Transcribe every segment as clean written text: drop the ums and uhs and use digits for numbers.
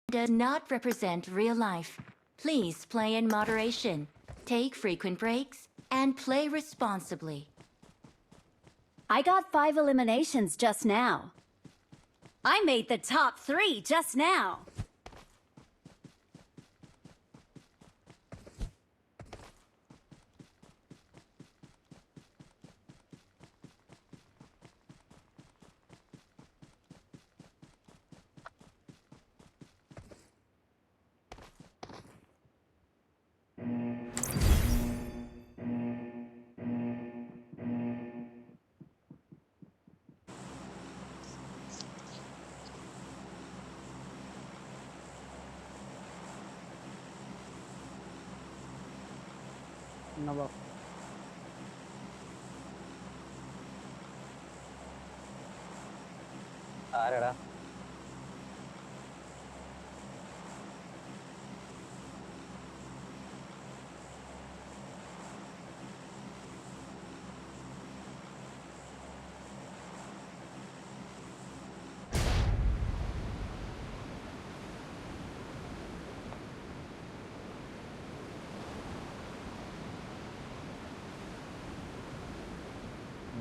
does not represent real life. Please play in moderation, take frequent breaks, and play responsibly. I got 5 eliminations just now. I made the top 3 just now. No. ആരടാ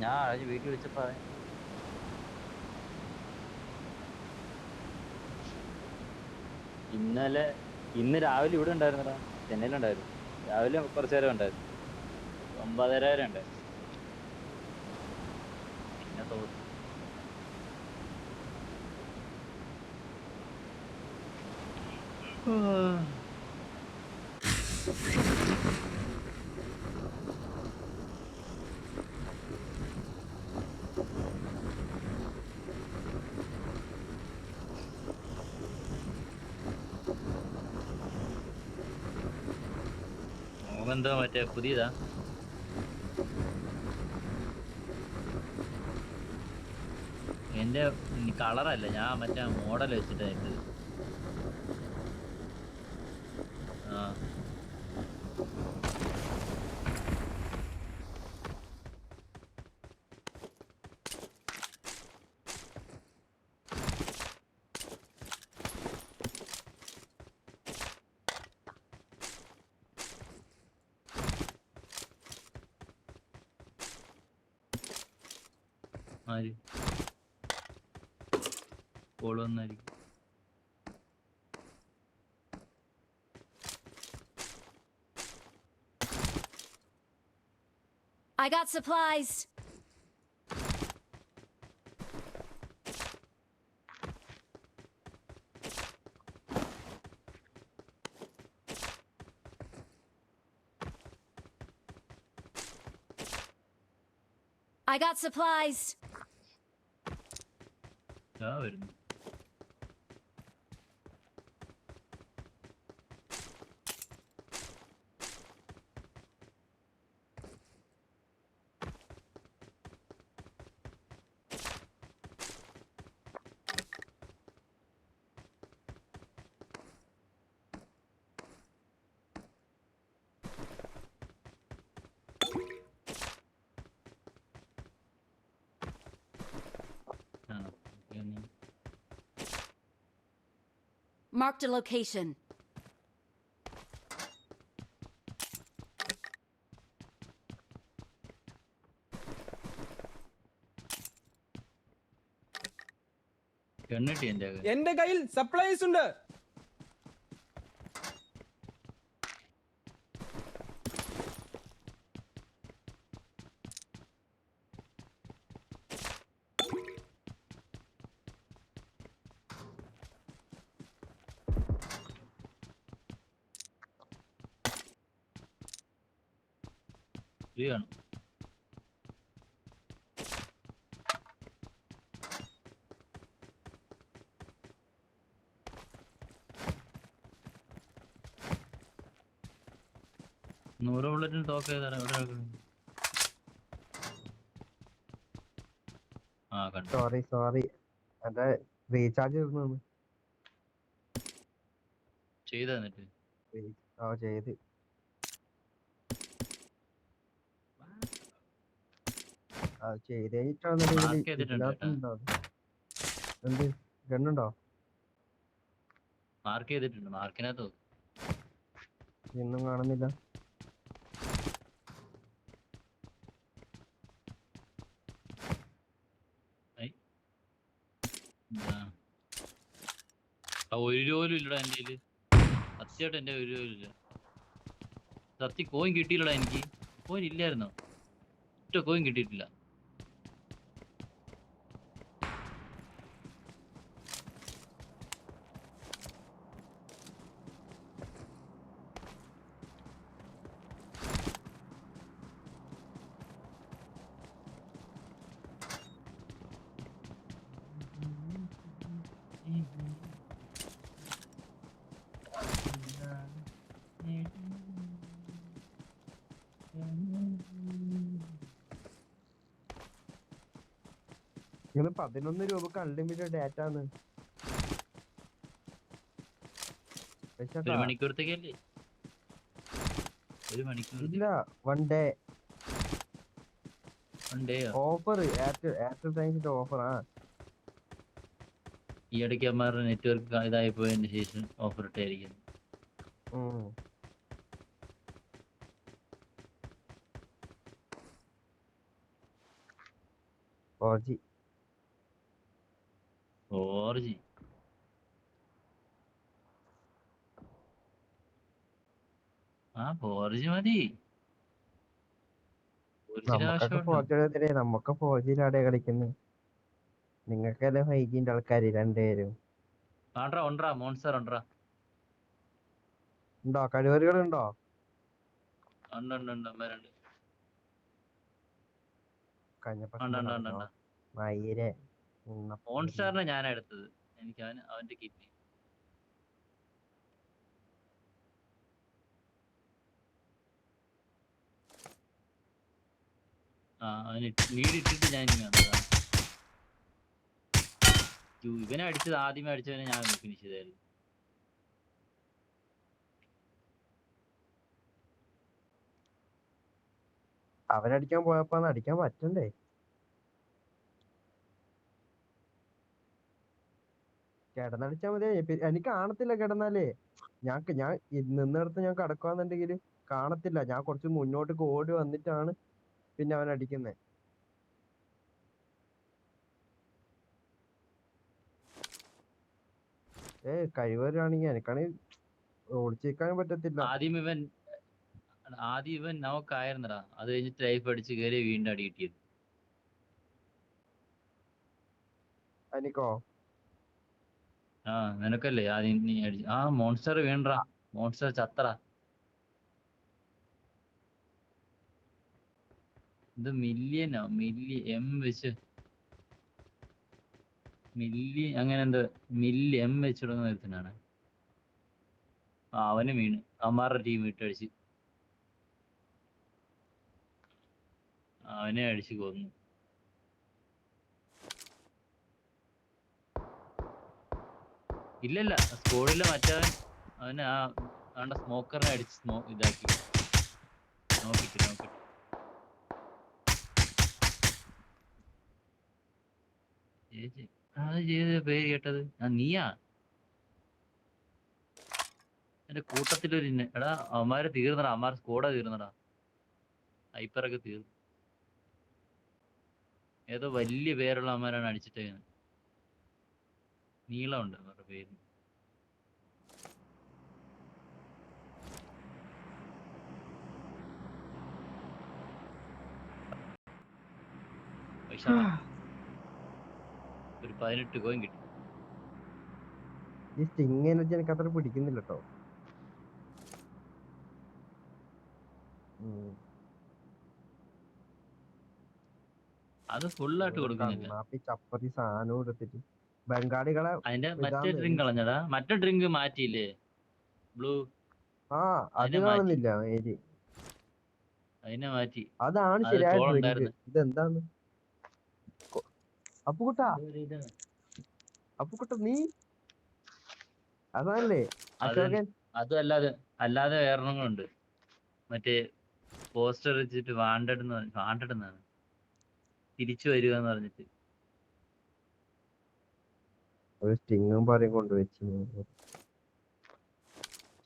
ഞാൻ വീട്ടിൽ വിളിച്ചപ്പോ ഇന്ന് രാവിലെ ഇവിടെ ഉണ്ടായിരുന്നടാ, ചെന്നൈയിലുണ്ടായിരുന്നു. രാവിലെ കുറച്ചു നേരം ഉണ്ടായിരുന്നു, 9:30 വരെ ഉണ്ടായിരുന്നു. പിന്നെ തോന്നി എന്താ മറ്റേ പുതിയതാ? എന്റെ കളറല്ല, ഞാൻ മറ്റേ മോഡൽ വെച്ചിട്ടാ ഇട്ടത്. ആ ആര് call വന്നായിരിക്കും. I got supplies. I got supplies. വരുന്നു. Marked a location. എന്റെ കയ്യിൽ സപ്ലൈസ് ഉണ്ട്. കാണും. നൂറ് ബുള്ളറ്റിന് തോക്ക് ചെയ്താണ് എവിടെ കിടക്കുന്നത്? ആ കണ്ടു. സോറി അതെ, റീചാർജ് ചെയ്തു. ചെയ്ത് തന്നിട്ട് ചെയ്ത് ചെയ്ത് കഴിഞ്ഞിട്ടാണ്. എന്ത് ഗണ്ണുണ്ടോ? മാർക്ക് ചെയ്തിട്ടുണ്ട്, മാർക്കിനകത്ത് നോക്ക്. ഇന്നും കാണുന്നില്ല. ഐ, ഇതാ. ഒരു രൂപ പോലും ഇല്ലടാ എൻ്റെ കയ്യില്. സത്യമായിട്ട് എൻ്റെ ഒരു രൂപ പോലും ഇല്ല. സത്യം കോയിൻ കിട്ടിയില്ലടാ എനിക്ക്. കോയിൻ ഇല്ലായിരുന്നോ? ഒറ്റ കോയിൻ കിട്ടിയിട്ടില്ല. ഇന്ന് 11 രൂപക്ക് അൺലിമിറ്റഡ് ഡാറ്റ ആണ്. ഒരു മണിക്കൂറത്തേക്കല്ലേ? ഒരു മണിക്കൂർ ഇല്ല, 1 ഡേ ഓഫർ. എയർടെൽ താങ്ക്സിന്റെ ഓഫർ. ഈ ഇടയ്ക്ക് അമ്മമാരുടെ നെറ്റ്വർക്ക് ഇതായി പോയതിന് ശേഷം ഓഫർ ഇട്ടായിരിക്കുന്നു. 4G. 4G. ആ 4G മതി. 4G നമുക്കൊക്കെ ആവശ്യമുണ്ട്. 4G നമുക്ക് 4Gയിലാടെ കളിക്കുന്നത്. നിങ്ങൾക്കല്ലേ 5Gന്റെ ആൾക്കാര് രണ്ടുപേരും. ആണ്ട്രാ ഉണ്ട്രാ മോൺസ്റ്റർ ഉണ്ട്രാ. ഉണ്ടോ? കഴിവറുകളുണ്ടോ? ഉണ്ട് അമ്മരുണ്ട്. കഴിഞ്ഞ ഉണ്ട് ഉണ്ട് ഉണ്ട് ഉണ്ട്. മയിരെ മോൺസ്റ്ററിനെ ഞാനാ എടുത്തത്. എനിക്ക് അവന്റെ കിറ്റ്. അവന് ലീഡ് ഇട്ടിട്ട് ഞാൻ ഇനി വന്നതാണ്. ഇവനെ അടിച്ചത് ആദ്യമേ അടിച്ചവനെ ഞാൻ ഫിനിഷ് ചെയ്തായിരുന്നു. അവനടിക്കാൻ പോയപ്പോ അടിക്കാൻ പറ്റണ്ടേ? കിടന്നടിച്ചാ മതി. എനിക്ക് കാണത്തില്ല കിടന്നാലേ. ഞാൻ നിന്നിടത്ത് ഞാൻ കിടക്കുവാന്നുണ്ടെങ്കിൽ കാണത്തില്ല. ഞാൻ കുറച്ച് മുന്നോട്ട് ഓടി വന്നിട്ടാണ് പിന്നെ അവൻ അടിക്കുന്നത്. കഴിവരാണെങ്കിൽ എനിക്കാണെങ്കിൽ ഓടിച്ചേക്കാനും പറ്റത്തില്ല. ആദ്യം ഇവൻ നമുക്കായിരുന്നടാ. അത് കഴിഞ്ഞിട്ട് ലൈഫ് അടിച്ച് കയറി വീണ്ടും അടി കിട്ടിയത്. എനിക്കോ? നിനക്കല്ലേ ആദ്യം നീ അടിച്ചു. മോൺസ്റ്റർ വീണ്ടറാ. മോൺസ്റ്റർ ചത്തറ. ഇത് മില്യനോ എം വെച്ച് അങ്ങനെ എന്തോ എം വെച്ച് തുടങ്ങുന്ന ഒരുത്തനാണ്. അവന് വീണ്. അമ്മാരുടെ ടീം വിട്ടടിച്ച് അവനെ അടിച്ച് കൊന്നു. ഇല്ലല്ല, സ്കോഡില്ല. മറ്റവൻ അവന് അവന്റെ സ്മോക്കറിനെ അടിച്ച് ഇതാക്കി. നോക്കിട്ട് അത് ചെയ്ത പേര് കേട്ടത് നീയാ? എന്റെ കൂട്ടത്തിലൊരു എടാ അവന്മാരെ തീർന്നടാ. അവന്മാർ സ്കോഡാ തീർന്നടാ. ഹൈപ്പറൊക്കെ തീർന്നു. ഏതോ വലിയ പേരുള്ള അവന്മാരാണ് അടിച്ചിട്ടേ. നീളമുണ്ട് അവരുടെ പേര്. ഒരു 18 കോയിൻ കിട്ടി. ഈ സ്റ്റിങ് എനർജി എനിക്ക് അത്ര പിടിക്കുന്നില്ല കേട്ടോ. അത് ഫുള്ളായിട്ട് കൊടുക്കുന്നില്ല. ചപ്പത്തി സാധനവും എടുത്തിട്ട് ബംഗാളികളെ അതിന്റെ മറ്റേ ഡ്രിങ്ക് കളഞ്ഞടാ. മറ്റേ ഡ്രിങ്ക് മാറ്റിയില്ലേ? ബ്ലൂ. അത് കാണുന്നില്ല. അതിനെ മാറ്റി. അതാണ് ശരിയായ ഡ്രിങ്ക്. ഇതെന്താന്ന് അപ്പുകുട്ട നീ അതല്ലേ അശോകൻ? അല്ലാതെ വേറെണ്ണങ്ങളുണ്ട്. മറ്റേ പോസ്റ്റർ വെച്ചിട്ട് വാണ്ടഡ് എന്നാണ്. തിരിച്ചു വരിക എന്ന് പറഞ്ഞിട്ട് ഒരു സ്റ്റിങ്ങും പറയും കൊണ്ടുവച്ചു.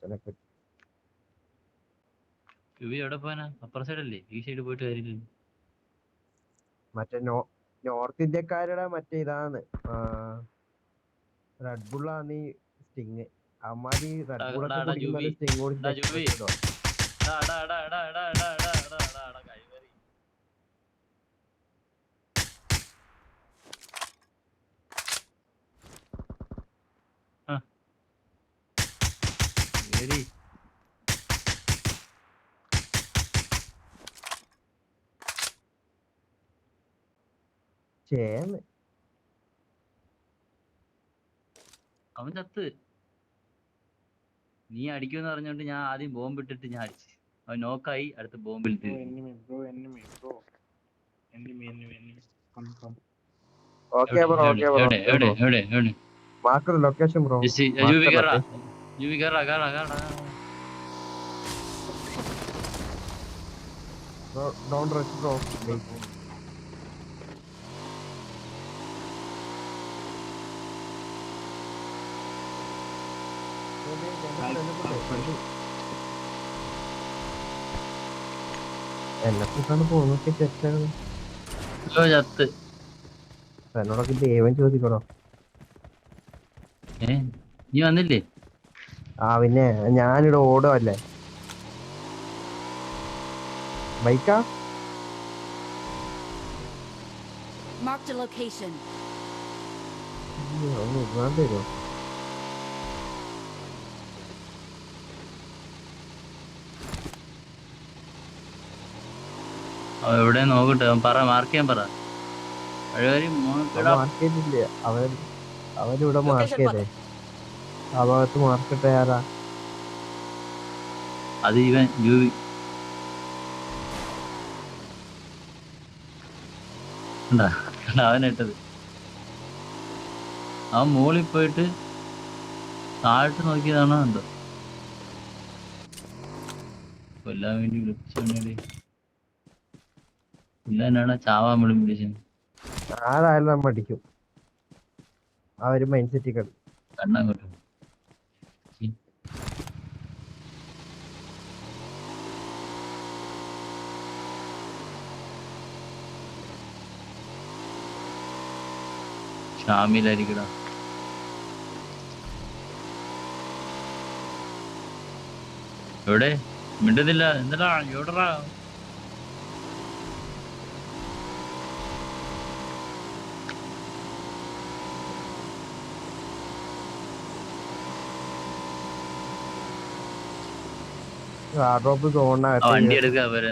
വെസ്റ്റനൊക്കെ യുവി എവിടെ പോവാനാ? അപ്പുറ സൈഡല്ലേ? ഈ സൈഡ് പോയിട്ട് കാര്യമില്ല. മറ്റേ നോർത്ത് ഇന്ത്യക്കാരുടെ മറ്റേ ഇതാണ് റെഡ് ബുള്ളാണ് ഈ സ്റ്റിങ്. അവന്മാര് റെഡ് ബുള്ളൊക്കെ കുടിക്കുമ്പോൾ സ്റ്റിങ് കുടിച്ചിട്ടോ. ചേന്ന് അവൻ ചത്ത്. നീ അടിക്കുമെന്ന് പറഞ്ഞോണ്ട് ഞാൻ ആദ്യം ബോംബ് ഇട്ടിട്ട് ഞാൻ അടിച്ചു. അവൻ നോക്കായി, അടുത്ത ബോംബിലിട്ട്. Okay bro, okay bro. Mark location bro. Don't rush bro. എന്നെ കൂട്ടാണ് പോകുന്നൊക്കെ തെറ്റാണ്. ചത്ത്. എന്നോടൊക്കെ ദൈവം ചോദിക്കണോ? നീ വന്നില്ലേ? ആ പിന്നെ ഞാനിവിടെ ഓടുവല്ലേ. ബൈക്കാ? Marked a location. തരുമോ? എവിടെ നോക്കട്ടെ, പറ, മാർക്ക് ചെയ്യാൻ പറ. മാർക്ക് ചെയ്തില്ല അവനിവിടെ മാർക്ക് ചെയ്തേ. ആ ഭാഗത്ത് മാർക്കിട്ട ആരാ? അത് ഇവൻ യുവി. അവനിട്ടത്. അവൻ മുകളിൽ പോയിട്ട് താഴോട്ട് നോക്കിയതാണോ എന്തോ. കൊല്ലാൻ വേണ്ടി വിളിച്ചോണ്ടേ. കൊല്ലാനാണ് ചാവാൻ വേണ്ടി വിളിച്ചത്. ആരായാലും നമ്മ അടിക്കും. ആ ഒരു മൈൻഡ് സെറ്റ് കളി. കണ്ണങ്ങോട്ട് ഷാമിലായിരിക്കടാ. എവിടെ മിണ്ടുന്നില്ല? എന്താ എവിടെടാ? വണ്ടി എടുക്കാ പോരെ,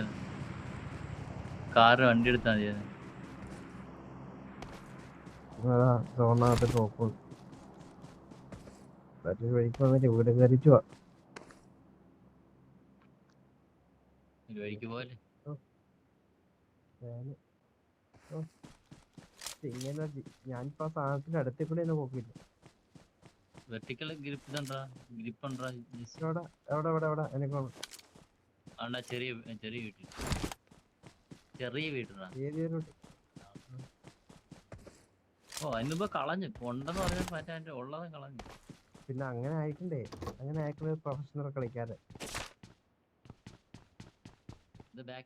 കാറ് വണ്ടി എടുത്താ മതി. സോണകത്ത് ഡ്രോപ്പ് വഴിക്ക് വന്നിട്ട് ഇവിടെ കയറിച്ചു പോവാ. വഴിക്ക് പോലെ ഞാനിപ്പോ ആ സാധനത്തിന്റെ അടുത്തേ കൂടെ തന്നെ പോക്കില്ല. വെർട്ടിക്കൽ ഗ്രിപ്പ് ഇതെന്താ? ഗ്രിപ്പ് ഉണ്ടാ? ചെറിയ ചെറിയ വീട്ടിൽ, ചെറിയ വീട്ടിലാ. ഓ അതിനുമ്പോ കളഞ്ഞു കൊണ്ടെന്ന് പറഞ്ഞ മാറ്റാൻ ഉള്ളത് കളഞ്ഞു. പിന്നെ അങ്ങനെ ആയിക്കണ്ടേ? അങ്ങനെ ആയിക്കുന്നത് പ്രൊഫഷണൽ കളിക്കാതെ.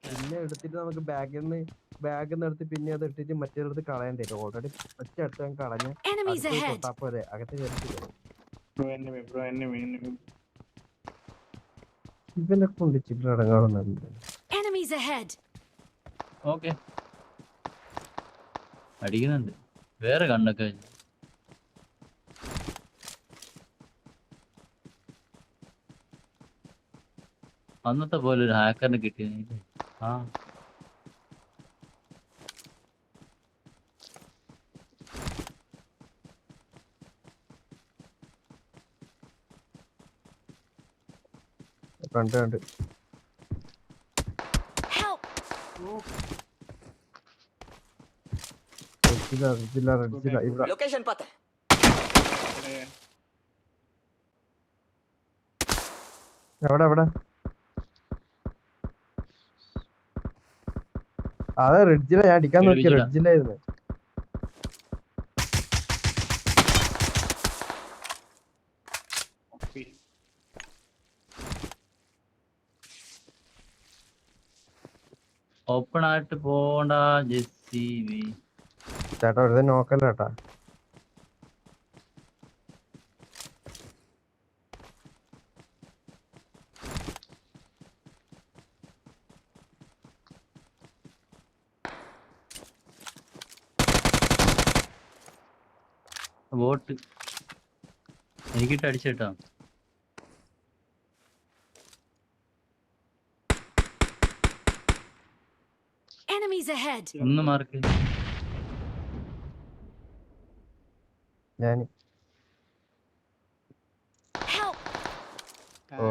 പിന്നെ എടുത്തിട്ട് നമുക്ക് ബാഗിൽ നിന്ന് എടുത്ത് പിന്നെ അത് ഇട്ടിട്ട് മറ്റേടത്ത് കളയണ്ടേ? ഓൾറെഡി ഒറ്റ അടുത്ത് ഞാൻ കളഞ്ഞ തൊട്ടാപ്പോലെ അകത്ത് കയറിട്ട്. ഇവനെ കൊണ്ട് ചില്ലറ അടങ്ങാറുണ്ട്. ഓക്കെ അടിക്കുന്നുണ്ട് വേറെ കണ്ണൊക്കെ. അന്നത്തെ പോലെ ഒരു ഹാക്കറിന് കിട്ടിയ. ആ കണ്ട് लोकेशन पता है। എവിടെ അതെ റിഡ്ജിലെ ഞാൻ അടിക്കാൻ നോക്കി. റിഡ്ജിലായിരുന്നു. ഓപ്പൺ ആയിട്ട് പോണ്ട ജെസ്സി. ചേട്ടാ ഒരു നോക്കല്ല ചേട്ടാ. ബോട്ട് എനിക്കിട്ട് അടിച്ചേട്ടാ. Enemies ahead! ഒന്ന് മാർക്ക്. ഞാൻ Help! ഓ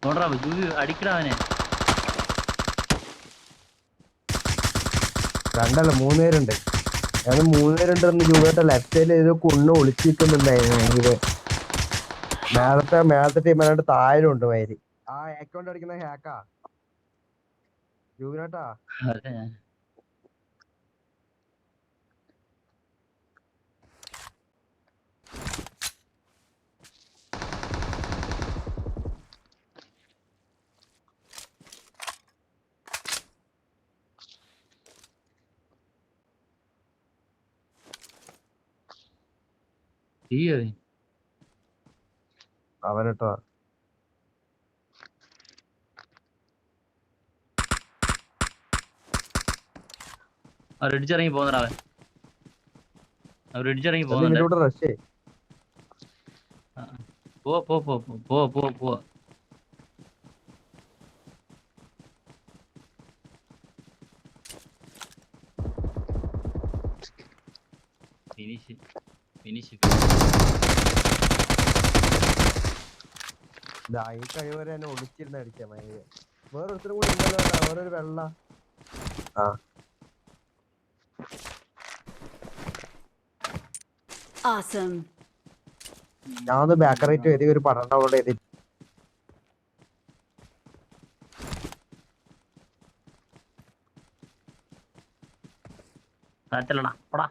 നോടാ ജൂവി അടിക്കടാ അവനെ. രണ്ടല്ല 3 പേരുണ്ട്. ഞാൻ 3 പേരുണ്ടെന്ന് ജൂവേട്ട ലെഫ്റ്റ് സൈഡിൽ ഏതോ കുണ്ണ് ഒളിച്ചിരിക്കുന്നുണ്ടായിരുന്നു. മേളത്തെ ടീം താഴെ ഉണ്ട് വയര്. ആ അക്കൗണ്ട് അടിക്കുന്ന ഹാക്കാ ജൂവിനേട്ടാ. അതെ ഞാൻ അവനട്ടോ ഇറങ്ങി പോകുന്നടാ അവൻ. അവർ ഇടിച്ചിറങ്ങി പോകുന്നുണ്ട്. റഷ് പോ പോ പോ പോ പോ പോ. Finish finish. ഈ കഴിവരെ എന്നെ ഒളിച്ചിരുന്ന് അടിക്കാം. വേറൊരുത്തരും കൂടി ഉണ്ടല്ലോ കേട്ടോ, വേറൊരു വെള്ള. ആ Awesome. ഞാനൊന്ന് ബാക്കറേറ്റ് വരെ ഒരു പടം ഡൗൺലോഡ് ചെയ്തിട്ട് കാറ്റല്ലടാ പടാ.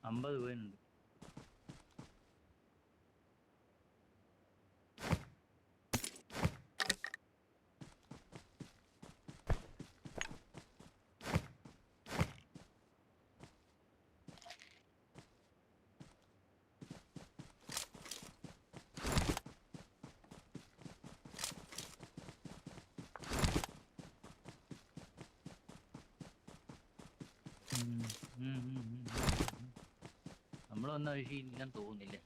അമ്പത് പോയിട്ടുണ്ട്. നമ്മൾ വന്ന വിഷയം ഇല്ലെന്ന് തോന്നുന്നില്ല.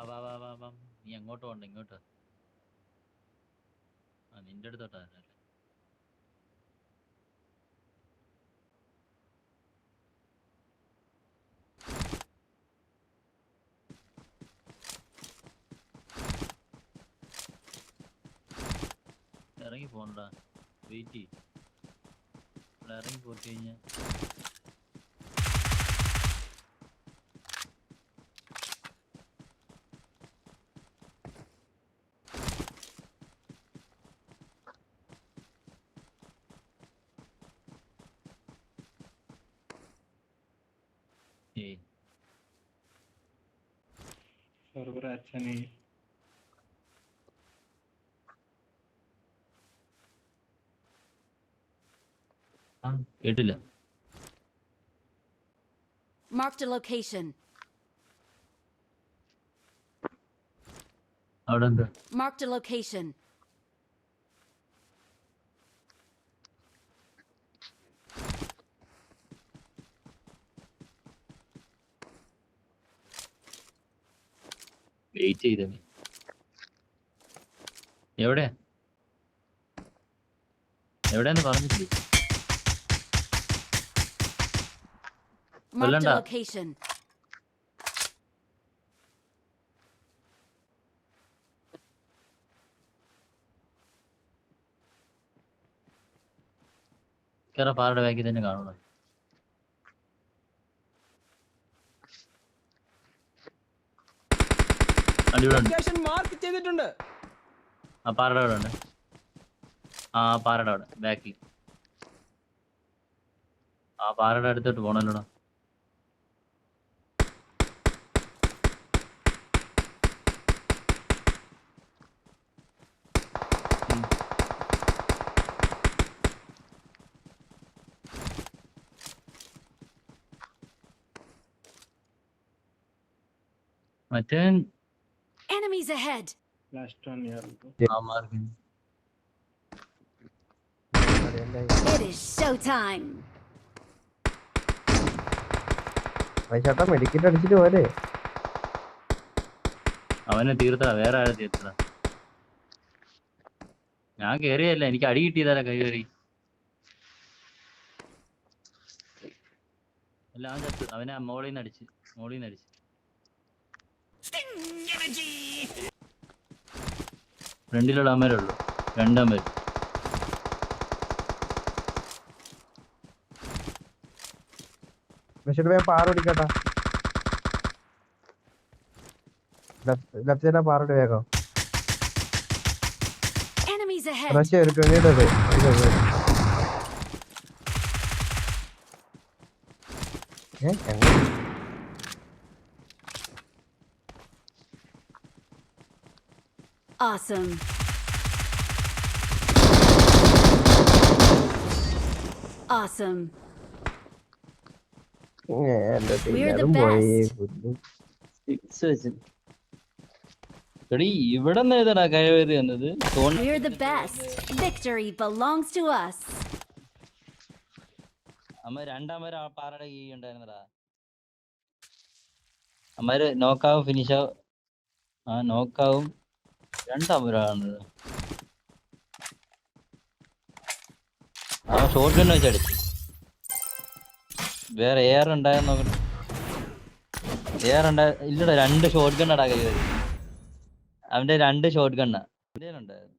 വാ വാ വാ വാ. നീ അങ്ങോട്ട് പോണ്ട, ഇങ്ങോട്ട്. ആ നിന്റെ അടുത്തോട്ടാ. ഇറങ്ങി പോണ്ടാ, വെയിറ്റ് ചെയ്യും. ഇവിടെ ഇറങ്ങി പോയിട്ട് കഴിഞ്ഞാൽ सर्वर अच्छा नहीं है. കേട്ടില്ല. Marked a location. അവിടെ എന്താ? Marked a location. വെയിറ്റ് ചെയ്തേ. എവിടെയാ എവിടെയാന്ന് പറഞ്ഞിട്ടില്ല. Marked a Yolanda. location. കേറ പാറയുടെ ബാക്കിൽ തന്നെ കാണുള്ളൂ. അടിപൊളി ഉണ്ട്. ലൊക്കേഷൻ മാർക്ക് ചെയ്തിട്ടുണ്ട്. ആ പാറയുടെ അവിടെ ഉണ്ട്. ആ പാറയുടെ അവിടെ ബാക്കിൽ. ആ പാറയുടെ അടുത്തോട്ട് പോണല്ലോടാ. മറ്റേ Enemies ahead. ലാസ്റ്റ് 1 ഇയർ ആ മാർക്ക് It is showtime. ചേട്ടാ മെഡിക്കറ്റ് അടിച്ചിട്ട് പോലെ അവനെ തീർത്തടാ, വേറെ ആരെ തീർത്തടാ. ഞാൻ കേറിയല്ല, എനിക്ക് അടി കിട്ടിയതല്ല കൈ കയറി. എല്ലാം ചത്ത്. അവനെ മോളിൽ നിന്ന് അടിച്ച്. ഫ്രണ്ടിലുള്ള അമ്മരേ ഉള്ളൂ, രണ്ടമ്മര്. മെഷീൻ വേഗം പാറ ഓടിക്കട്ടാ. ലെഫ്റ്റ് സൈഡാ പാറോട് വേഗം. Enemies ahead. റഷ്യ ഒരു grenade Awesome. Awesome. We're the അതും പോയി. എടീ ഇവിടെ നിന്ന് ഏതാടാ കയറി വന്നത്? We're the best. Victory belongs to us. അമ്മ രണ്ടാമത് ആ പാറയുടെ കീ ഉണ്ടായിരുന്നടാ. അമ്മര് നോക്കാവും ഫിനിഷാവും. ആ നോക്കാവും രണ്ടാമരാണ്. ആ ഷോർട്ട് ഗൺ വെച്ചടിച്ചു. വേറെ എയർ ഉണ്ടായെന്ന് നോക്കട്ടെ. ഇല്ലടാ, 2 ഷോർട്ട് ഗണ്ണാടാ കയ്യിൽ. അവന്റെ 2 ഷോർട്ട് ഗണ്ണാ ഉണ്ടായിരുന്നു.